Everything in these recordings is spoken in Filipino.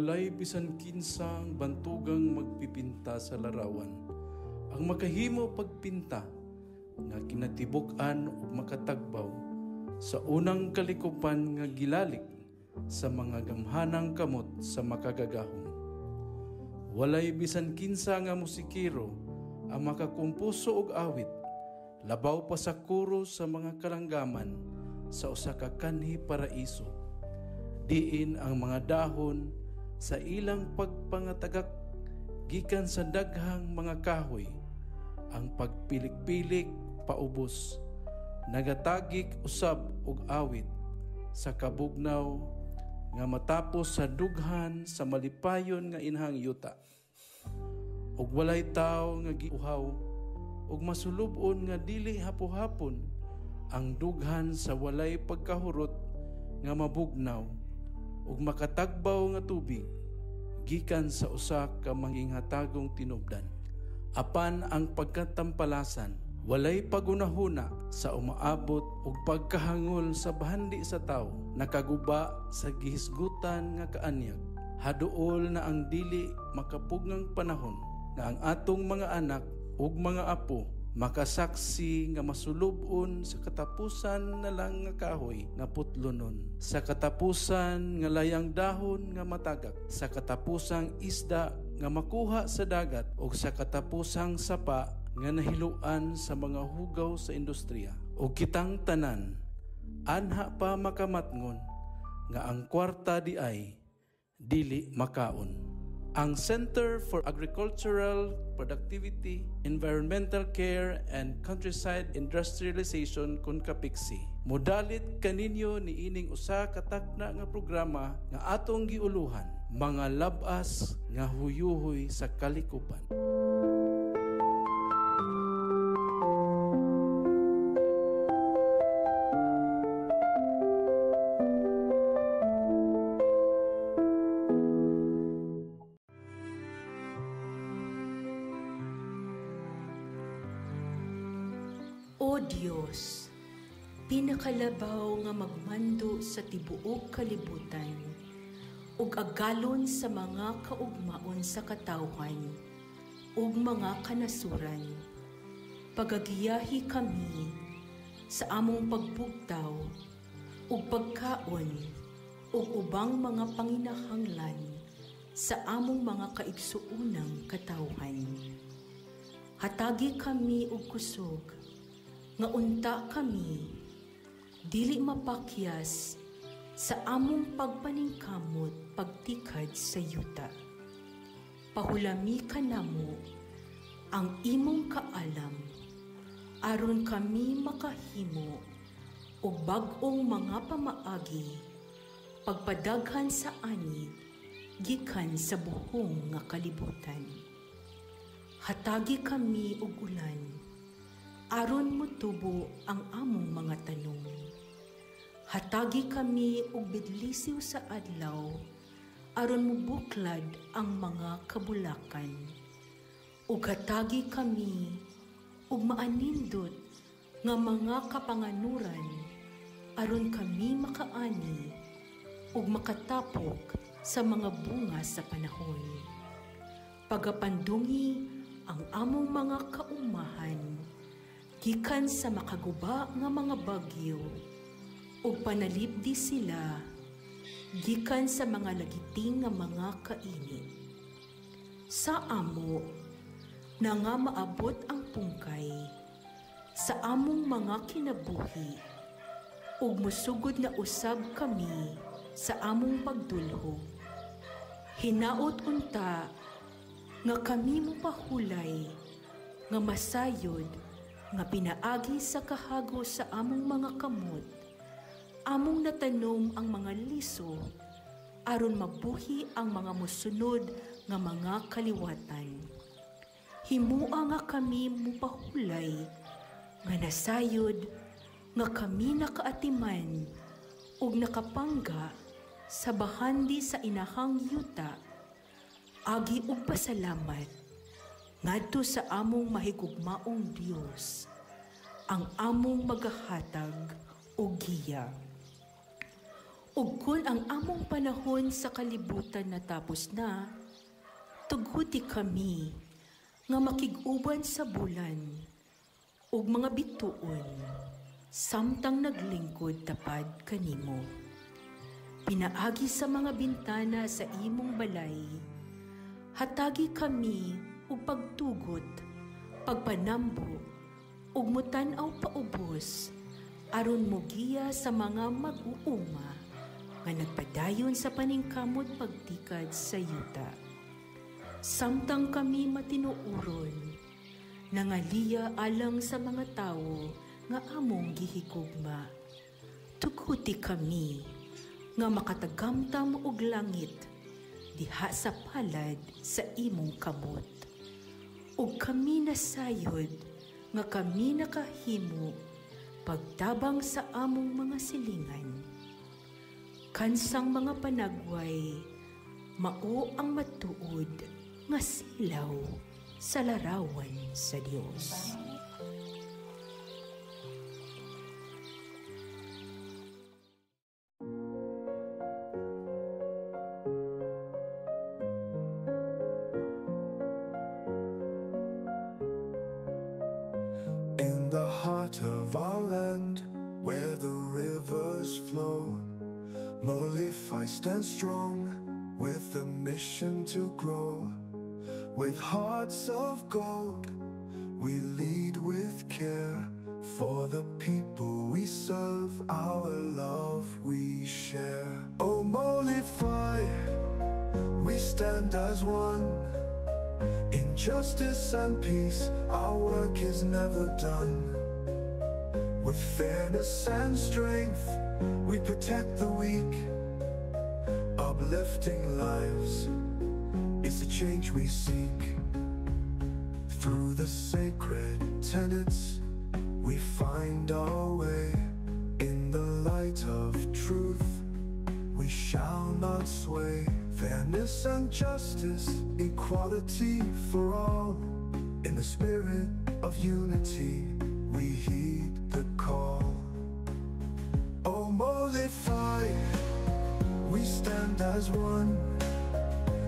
walay bisan kinsang bantugang magpipinta sa larawan. Ang makahimo pagpinta nga kinatibuk-an ug makatagbaw sa unang kalikupan nga gilalik sa mga gamhanang kamot sa makagagahom. Walay bisan kinsa nga musikero ang makakumpuso og awit, labaw pa sa kuro sa mga kalanggaman sa usa ka kanhi paraiso. Diin ang mga dahon sa ilang pagpangatagak gikan sa daghang mga kahoy, ang pagpilik-pilik paubos, nagatagik usab og awit sa kabugnaw nga matapos sa dughan sa malipayon nga inhang yuta. Ug walay tawo nga giuhaw ug masulubon nga dili hapo-hapon ang dughan sa walay pagkahurot nga mabugnaw ug makatagbaw nga tubig gikan sa usa ka manginghatagong tinubdan. Apan ang pagkatampalasan walay pagunahuna sa umaabot ug pagkahangol sa bahandi sa tawo, nakaguba sa gihisgutan nga kaanyag. Haduol na ang dili makapugngang panahon nga ang atong mga anak ug mga apo makasaksi nga masulubon sa katapusan na lang nga kahoy nga putlonon, sa katapusan nga layang dahon nga matagak, sa katapusang isda nga makuha sa dagat o sa katapusang sapa nga nahiluan sa mga hugaw sa industriya. O kitang tanan, anha pa makamatngon nga ang kwarta di ay dili makaon. Ang Center for Agricultural Productivity, Environmental Care, and Countryside Industrialization KONCAPICSI modalit kaninyo ni ining usa ka takna nga programa nga atong giuluhan, mga labas nga huyuhoy sa kalikupan. O Diyos, pinakalabaw nga magmando sa tibuok kalibutan, ug agalon sa mga kaugmaon sa katawhan, ug mga kanasuran, pagagiyahi kami sa among pagbugtaw, ug pagkaon, ug ubang mga panginahanglan sa among mga kaigsuunang katawhan. Hatagi kami og kusog, nga unta kami, dili mapakyas sa among pagpaningkamot pagtikad sa yuta. Pahulami ka namo ang imong kaalam, aron kami makahimo og bag-ong mga pamaagi, pagpadaghan sa anit, gikan sa buhong nga kalibutan. Hatagi kami og ulan, aron motubo ang among mga tanong. Hatagi kami og bidlisiw sa adlaw, aron mubuklad ang mga kabulakan. Ug hatagi kami og maanindot nga mga kapanganuran, aron kami makaani ug makatapok sa mga bunga sa panahon. Pagapandungi ang among mga kaumahan, gikan sa makaguba nga mga bagyo, ug panalipdi sila gikan sa mga lagiting nga mga kainit. Sa amo na nga maabot ang pungkay sa among mga kinabuhi, ug musugod na usab kami sa among pagdulhog. Hinaot unta nga kami mopahulay nga masayod nga pinaagi sa kahago sa among mga kamot, among natanom ang mga liso, aron mabuhi ang mga musunod nga mga kaliwatan. Himua nga kami mupahulay, nga nasayod, nga kami nakaatiman, ug nakapangga sa bahandi sa inahang yuta, agi ug pasalamat, ngadto sa among mahigugmaong Dios, ang among magahatag o giya. Ug kun ang among panahon sa kalibutan natapos na, tughuti kami nga makig-uban sa bulan ug mga bituon samtang naglingkod tapad kanimo. Pinaagi sa mga bintana sa imong balay, hatagi kami ug pagtugot, pagpanambo ug mutan-aw paubos aron mogiya sa mga mag-uuma nga nagpadayon sa paningkamot pagtikad sa yuta. Samtang kami matinuuron, nangaliya alang sa mga tawo nga among gihigugma. Tughuti kami nga makatagamtam og langit diha sa palad sa imong kamot. Ug kami nasayod nga kami nakahimo pagtabang sa among mga silingan. Kansang mga panagway, mao ang matuod nga silaw sa larawan sa Dios. In the heart of our land, where the rivers flow, Molify stands strong with a mission to grow. With hearts of gold, we lead with care. For the people we serve, our love we share. Oh, Molify, we stand as one. In justice and peace, our work is never done. With fairness and strength, we protect the weak. Uplifting lives is the change we seek. Through the sacred tenets, we find our way. In the light of truth, we shall not sway. Fairness and justice, equality for all. In the spirit of unity, we heed the call. Oh, Molify, we stand as one.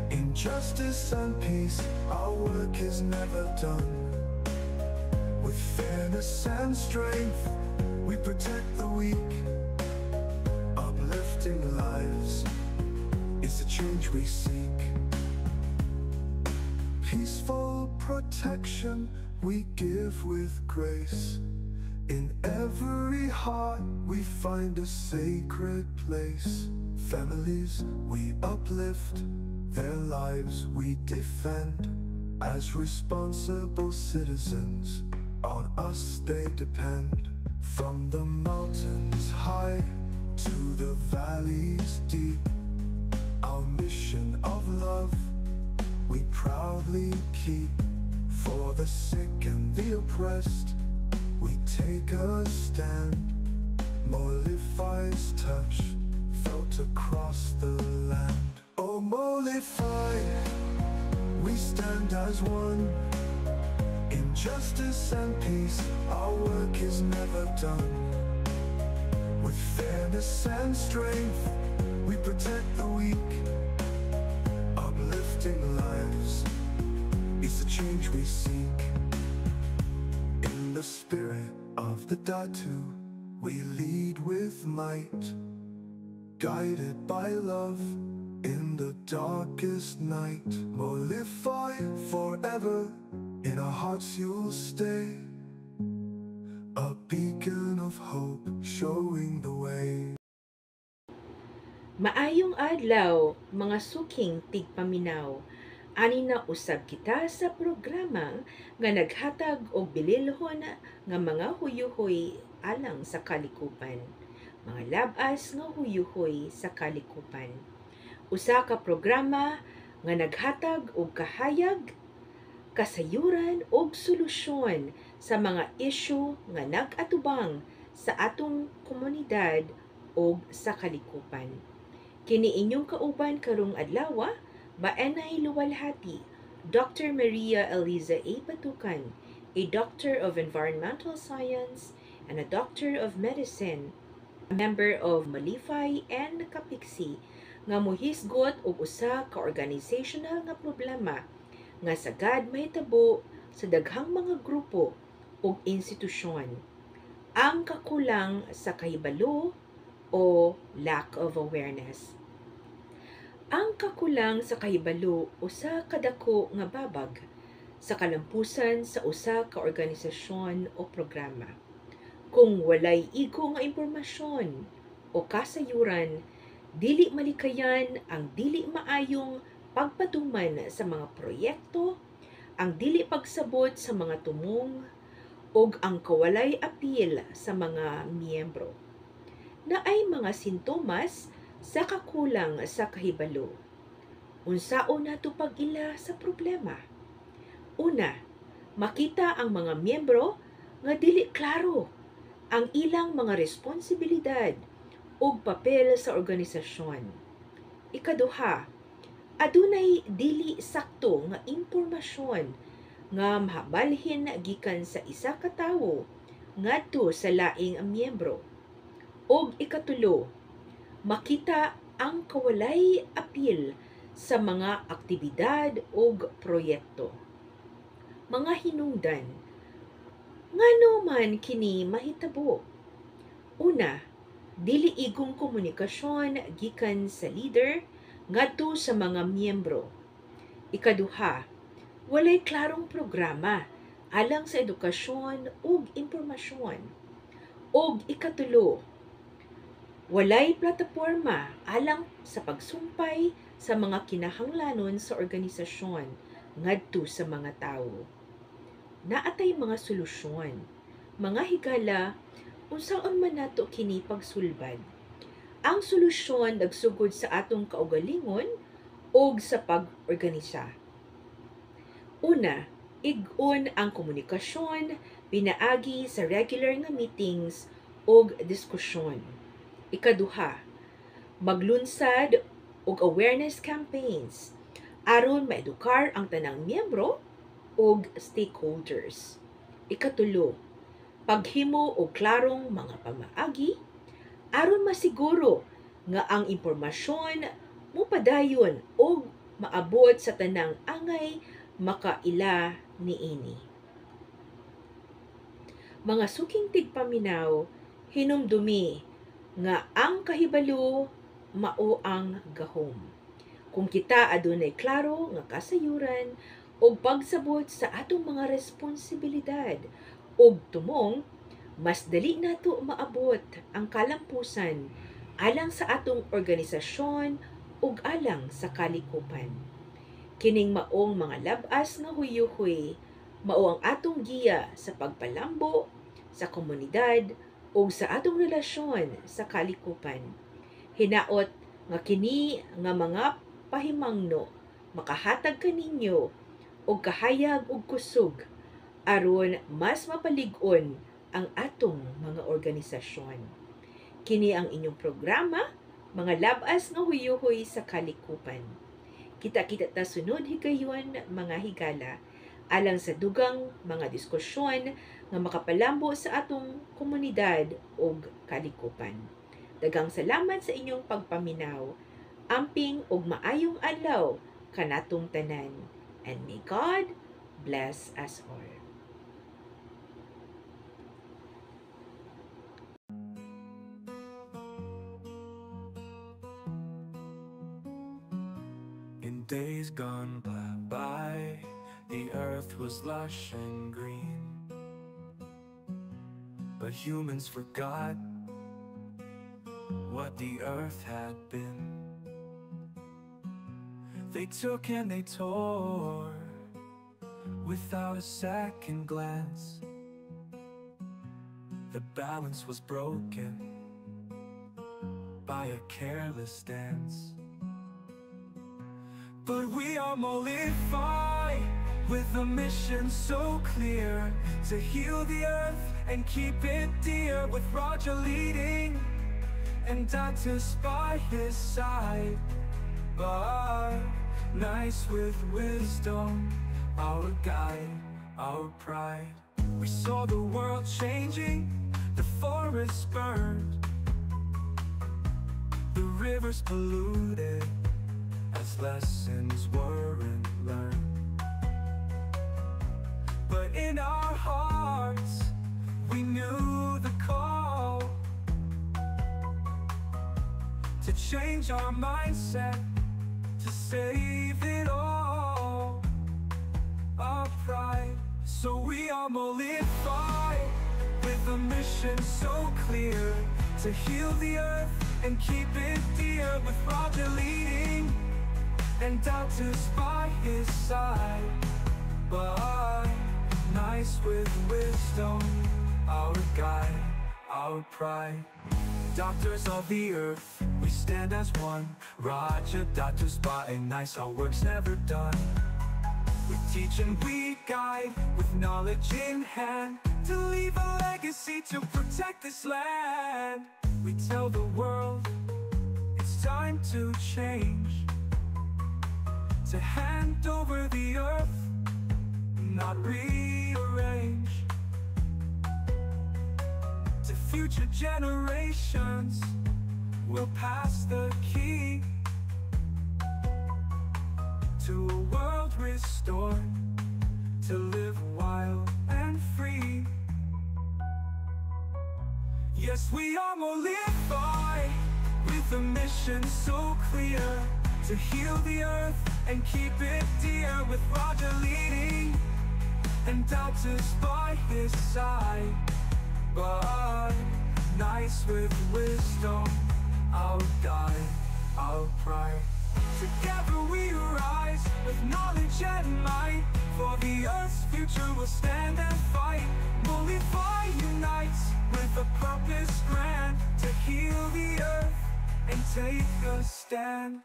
In justice and peace, our work is never done. With fairness and strength, we protect the weak. Uplifting lives is the change we seek. Peaceful protection we give with grace. In every heart we find a sacred place. Families we uplift, their lives we defend. As responsible citizens, on us they depend. From the mountains high to the valleys deep, our mission of love we proudly keep. For the sick and the oppressed, we take a stand. Molify's touch felt across the land. Oh, Molify, we stand as one. In justice and peace, our work is never done. With fairness and strength, we protect the weak. Uplifting lives is the change we seek. In the spirit of the Datu, we lead with might. Guided by love in the darkest night. Molify forever, in our hearts you'll stay. A beacon of hope showing the way. Maayong adlaw, mga suking tigpaminaw. Ani na usab kita sa programa nga naghatag og bililhon nga mga huyuhoy alang sa kalikupan. Mga labas nga huyuhoy sa kalikupan. Usa ka programa nga naghatag og kahayag, kasayuran ug solusyon sa mga isyu nga nag-atubang sa atong komunidad ug sa kalikupan. Kini inyong kauban karong adlaw, Baenay Luwalhati, Dr. Maria Eliza A. Patukan, a Doctor of Environmental Science and a Doctor of Medicine member of Malifay and Kapiksi nga mohisgot og usa ka organizational nga problema nga sagad mahitabo sa daghang mga grupo ug institusyon, ang kakulang sa kahibalo o lack of awareness. Ang kakulang sa kahibalo usa ka dako nga babag sa kalampusan sa usa ka organisasyon o programa. Kung walay igo nga impormasyon o kasayuran, dili malikayan ang dili maayong pagpatuman sa mga proyekto, ang dili pagsabot sa mga tumong, ug ang kawalay apil sa mga miyembro. Naay mga sintomas sa kakulang sa kahibalo. Unsaon nato pag-ila sa problema? Una, makita ang mga miyembro nga dili klaro ang ilang mga responsibilidad ug papel sa organisasyon. Ikaduha, adunay dili sakto nga impormasyon nga mahabalhin gikan sa isa ka tawo ngadto sa laing miyembro. Og ikatulo, makita ang kawalay apil sa mga aktibidad ug proyekto. Mga hinungdan, ngano man kini mahitabo? Una, dili igong komunikasyon gikan sa leader ngadto sa mga miyembro. Ikaduha, walay klarong programa alang sa edukasyon ug impormasyon. Og ikatulo, walay plataporma alang sa pagsumpay sa mga kinahanglanon sa organisasyon ngadto sa mga tawo. Naatay mga solusyon, mga higala, unsaon man nato kini pagsulbad. Ang solusyon nagsugod sa atong kaugalingon o sa pag-organisa. Una, ig-on ang komunikasyon pinaagi sa regular nga meetings o diskusyon. Ikaduha, maglunsad og awareness campaigns aron maedukar ang tanang miyembro o stakeholders. Ikatulo, paghimo og klarong mga pamaagi aron masiguro nga ang impormasyon mopadayon o maabot sa tanang angay makaila niini. Mga suking tigpaminaw, hinumdumi nga ang kahibalo mao ang gahom. Kung kita adunay klaro nga kasayuran o pagsabot sa atong mga responsibilidad o tumong, mas dali nato maabot ang kalampusan alang sa atong organisasyon ug alang sa kalikupan. Kining maong mga labas nga huyuhoy mao ang atong giya sa pagpalambo sa komunidad o sa atong relasyon sa kalikupan. Hinaot nga kini nga mga pahimangno makahatag kaninyo og kahayag ug kusog aron mas mapalig-on ang atong mga organisasyon. Kini ang inyong programa, mga labas nga huyuhoy sa kalikupan. Kita-kita ta sunod higayon mga higala alang sa dugang mga diskusyon nga makapalambo sa atong komunidad ug kalikupan. Daghang salamat sa inyong pagpaminaw. Amping ug maayong adlaw kanatong tanan. And may God bless us all. In days gone by, the earth was lush and green, but humans forgot what the earth had been. They took and they tore without a second glance. The balance was broken by a careless dance. But we are Molify with a mission so clear to heal the earth and keep it dear, with Roger leading and Dantas by his side. But nice with wisdom, our guide, our pride. We saw the world changing, the forest burned, the rivers polluted as lessons weren't learned. But in our hearts, we knew the call to change our mindset, to save it all, our pride. So we are Mollified with a mission so clear, to heal the earth and keep it dear, with Roger leading and doubters by his side. But nice with wisdom, our guide, our pride. Doctors of the earth, we stand as one. Roger, doctors by nice, our work's never done. We teach and we guide, with knowledge in hand, to leave a legacy to protect this land. We tell the world it's time to change, to hand over the earth, not rearrange. To future generations, we'll pass the key to a world restored, to live wild and free. Yes, we are Mollified with a mission so clear, to heal the earth and keep it dear, with Roger leading and doubters by his side. But nice with wisdom, our guide, our pride. Together we rise with knowledge and might, for the earth's future will stand and fight. Mollified unites with a purpose grand, to heal the earth and take a stand.